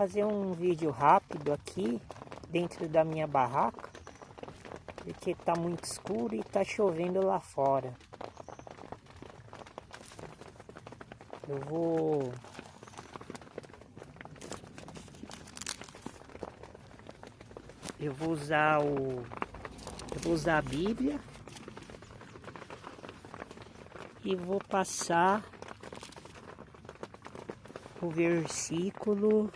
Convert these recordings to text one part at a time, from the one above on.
fazer um vídeo rápido aqui dentro da minha barraca, porque tá muito escuro e tá chovendo lá fora. Eu vou usar a Bíblia e vou passar o versículo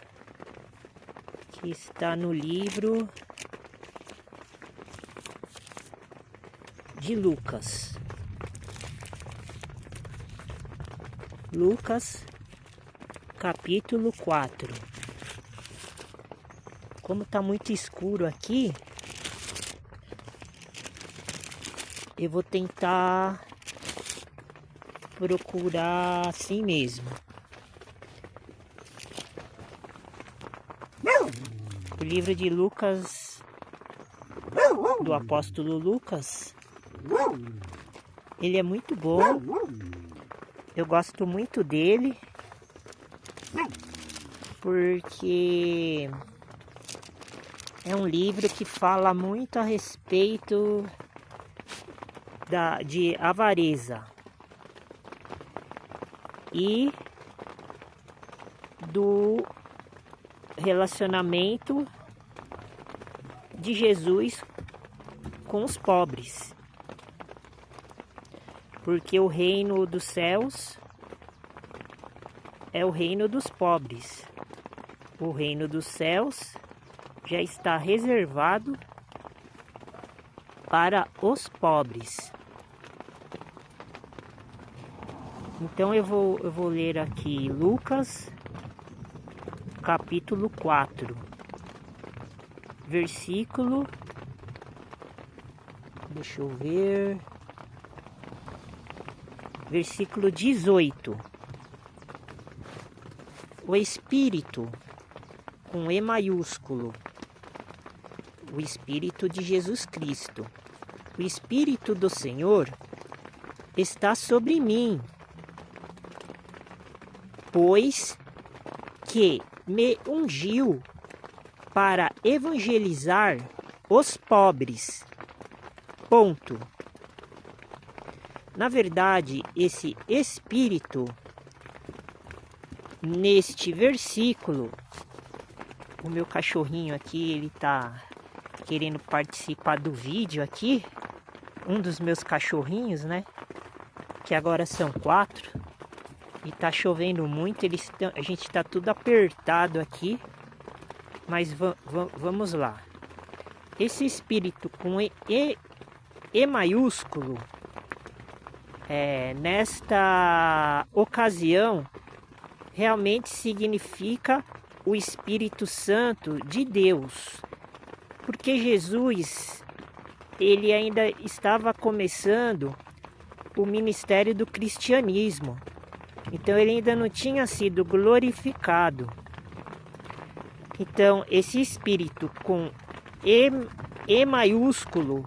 que está no livro de Lucas. Lucas, capítulo 4. Como está muito escuro aqui, eu vou tentar procurar assim mesmo. O livro de Lucas, do apóstolo Lucas, ele é muito bom. Eu gosto muito dele, porque é um livro que fala muito a respeito de avareza e do relacionamento de Jesus com os pobres. Porque o reino dos céus é o reino dos pobres. O reino dos céus já está reservado para os pobres. Então eu vou ler aqui Lucas, capítulo 4, versículo, deixa eu ver, versículo 18. O Espírito, com E maiúsculo, o Espírito de Jesus Cristo, o Espírito do Senhor está sobre mim, pois que me ungiu para evangelizar os pobres. Ponto. Na verdade, esse Espírito, neste versículo, o meu cachorrinho aqui, ele tá querendo participar do vídeo aqui, um dos meus cachorrinhos, né, que agora são 4, e tá chovendo muito, a gente tá tudo apertado aqui, mas vamos lá. Esse Espírito com E maiúsculo, nesta ocasião, realmente significa o Espírito Santo de Deus, porque Jesus, ele ainda estava começando o ministério do cristianismo, então ele ainda não tinha sido glorificado. Então esse Espírito com E maiúsculo,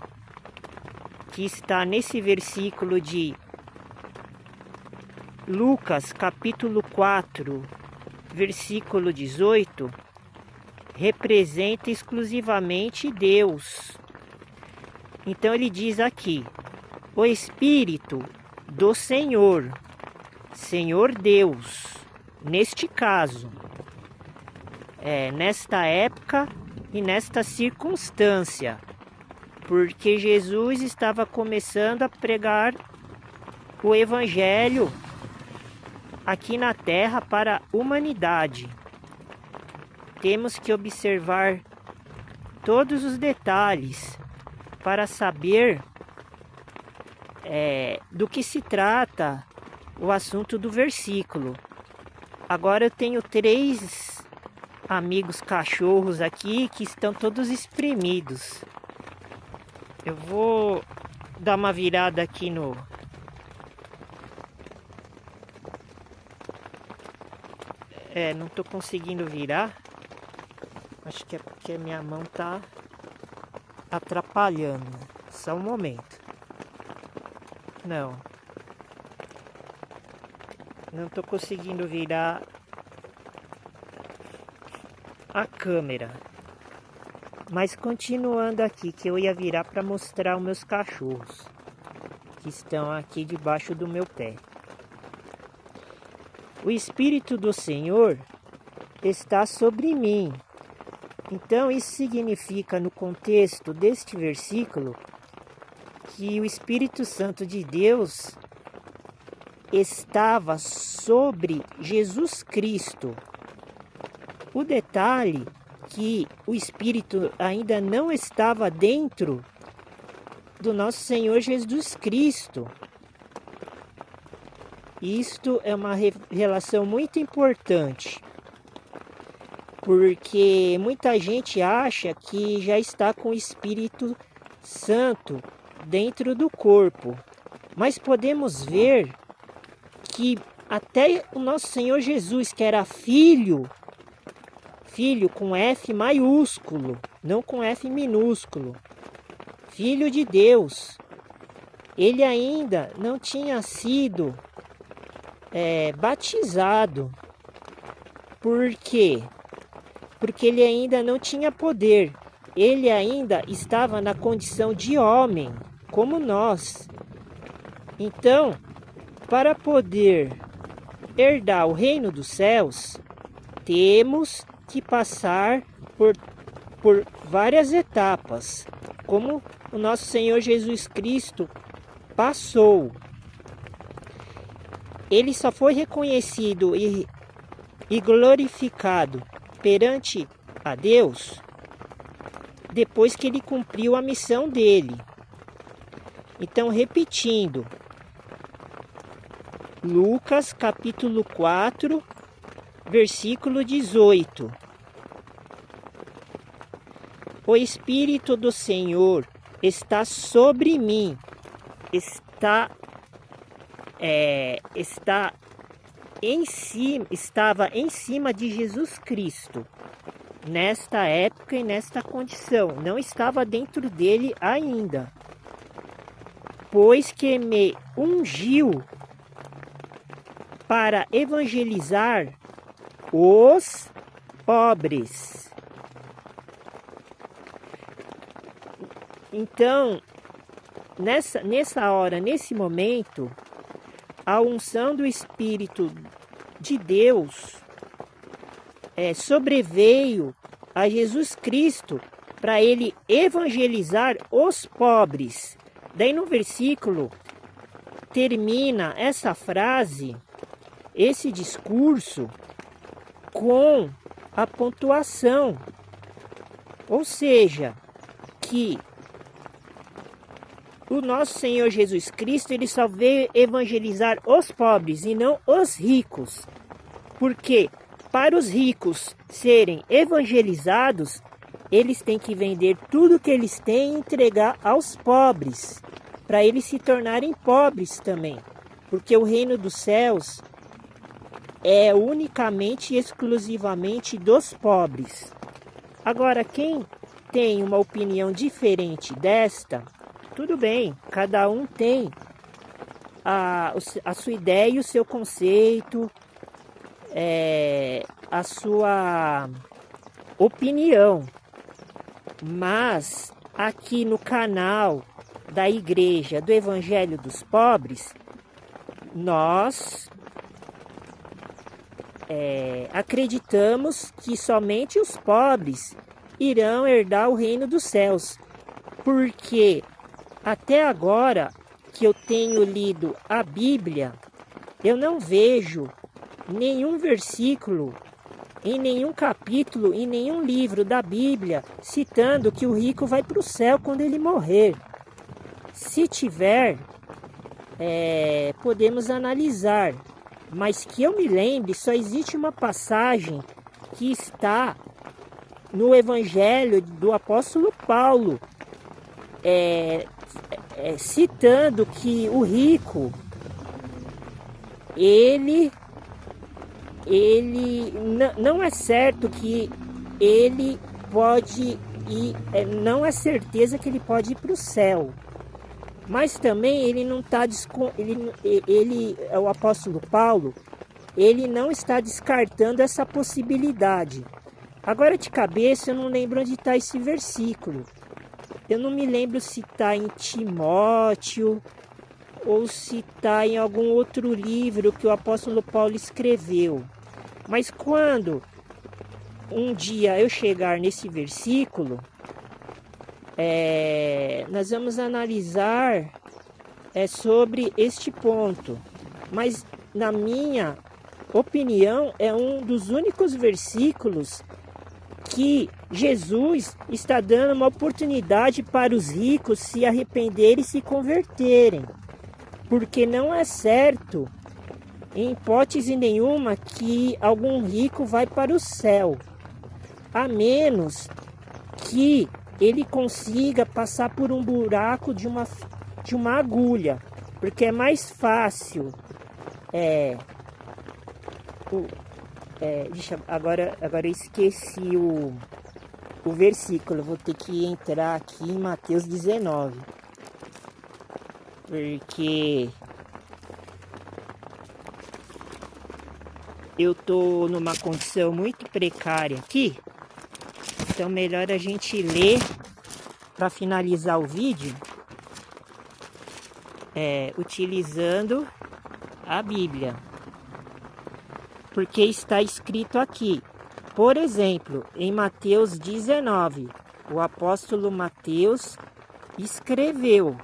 que está nesse versículo de Lucas, capítulo 4, versículo 18, representa exclusivamente Deus. Então ele diz aqui, o Espírito do Senhor, Senhor Deus, neste caso, nesta época e nesta circunstância, porque Jesus estava começando a pregar o Evangelho aqui na terra para a humanidade. Temos que observar todos os detalhes para saber do que se trata o assunto do versículo. Agora eu tenho 3 amigos cachorros aqui que estão todos espremidos. Eu vou dar uma virada aqui no... não tô conseguindo virar. Acho que é porque a minha mão tá atrapalhando. Só um momento. Não tô conseguindo virar a câmera. Mas continuando aqui, que eu ia virar para mostrar os meus cachorros, que estão aqui debaixo do meu pé. O Espírito do Senhor está sobre mim. Então isso significa, no contexto deste versículo, que o Espírito Santo de Deus estava sobre Jesus Cristo. O detalhe que o Espírito ainda não estava dentro do nosso Senhor Jesus Cristo. Isto é uma relação muito importante, porque muita gente acha que já está com o Espírito Santo dentro do corpo, mas podemos ver que até o nosso Senhor Jesus, que era filho com F maiúsculo, não com F minúsculo, filho de Deus, ele ainda não tinha sido batizado. Por quê? Porque ele ainda não tinha poder, ele ainda estava na condição de homem, como nós. Então, para poder herdar o reino dos céus, temos que passar por várias etapas, como o nosso Senhor Jesus Cristo passou. Ele só foi reconhecido e glorificado perante a Deus depois que ele cumpriu a missão dele. Então, repetindo, Lucas capítulo 4, versículo 18. O Espírito do Senhor está sobre mim, estava em cima de Jesus Cristo, nesta época e nesta condição, não estava dentro dele ainda, pois que me ungiu para evangelizar os pobres. Então, nessa hora, nesse momento, a unção do Espírito de Deus sobreveio a Jesus Cristo para ele evangelizar os pobres. Daí no versículo termina essa frase, esse discurso, com a pontuação, ou seja, que o nosso Senhor Jesus Cristo, ele só veio evangelizar os pobres e não os ricos. Porque para os ricos serem evangelizados, eles têm que vender tudo que eles têm e entregar aos pobres, para eles se tornarem pobres também. Porque o reino dos céus é unicamente e exclusivamente dos pobres. Agora, quem tem uma opinião diferente desta, tudo bem, cada um tem a sua ideia e o seu conceito, a sua opinião. Mas aqui no canal da Igreja do Evangelho dos Pobres, nós acreditamos que somente os pobres irão herdar o reino dos céus, porque até agora que eu tenho lido a Bíblia, eu não vejo nenhum versículo, em nenhum capítulo, em nenhum livro da Bíblia, citando que o rico vai para o céu quando ele morrer. Se tiver, podemos analisar, mas que eu me lembre, só existe uma passagem que está no Evangelho do apóstolo Paulo, citando que o rico, ele não é certo que ele pode ir, não é certeza que ele pode ir para o céu, mas também ele não está, o apóstolo Paulo, ele não está descartando essa possibilidade. Agora de cabeça eu não lembro onde está esse versículo. Eu não me lembro se está em Timóteo ou se está em algum outro livro que o apóstolo Paulo escreveu. Mas quando um dia eu chegar nesse versículo, nós vamos analisar sobre este ponto. Mas na minha opinião é um dos únicos versículos que Jesus está dando uma oportunidade para os ricos se arrependerem e se converterem. Porque não é certo, em hipótese nenhuma, que algum rico vai para o céu, a menos que ele consiga passar por um buraco de uma agulha, porque é mais fácil. Agora eu esqueci o versículo, vou ter que entrar aqui em Mateus 19, porque eu tô numa condição muito precária aqui, então melhor a gente ler para finalizar o vídeo, utilizando a Bíblia. Porque está escrito aqui, por exemplo, em Mateus 19, o apóstolo Mateus escreveu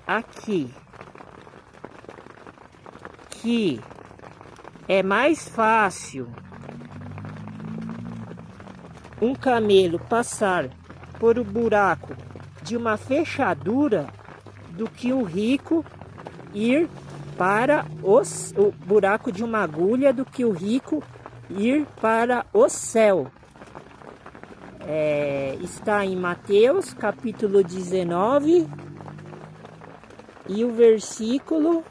aqui que é mais fácil um camelo passar por o buraco de uma fechadura do que o rico ir para o buraco de uma agulha, do que o rico ir para o céu. Está em Mateus capítulo 19 e o versículo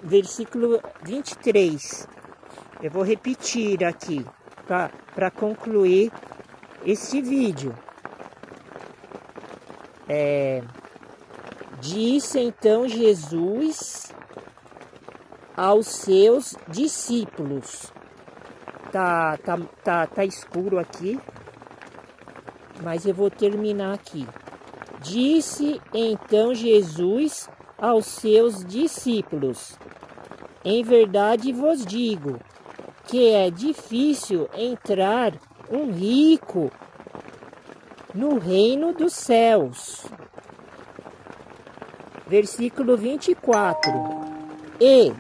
versículo 23. Eu vou repetir aqui para concluir este vídeo. Disse então Jesus aos seus discípulos. Tá escuro aqui, mas eu vou terminar aqui. Disse então Jesus aos seus discípulos: em verdade vos digo que é difícil entrar um rico no reino dos céus. Versículo 24. E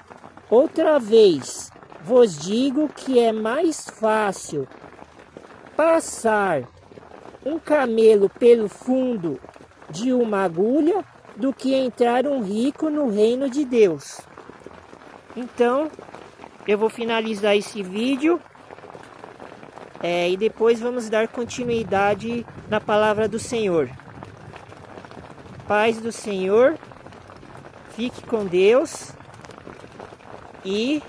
outra vez vos digo que é mais fácil passar um camelo pelo fundo de uma agulha do que entrar um rico no reino de Deus. Então, eu vou finalizar esse vídeo e depois vamos dar continuidade na palavra do Senhor. Paz do Senhor, fique com Deus e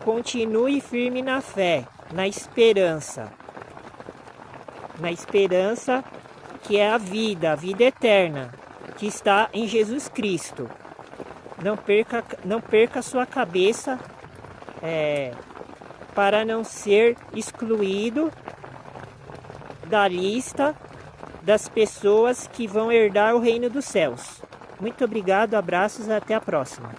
continue firme na fé, na esperança que é a vida eterna, que está em Jesus Cristo. Não perca sua cabeça para não ser excluído da lista das pessoas que vão herdar o reino dos céus. Muito obrigado, abraços, até a próxima.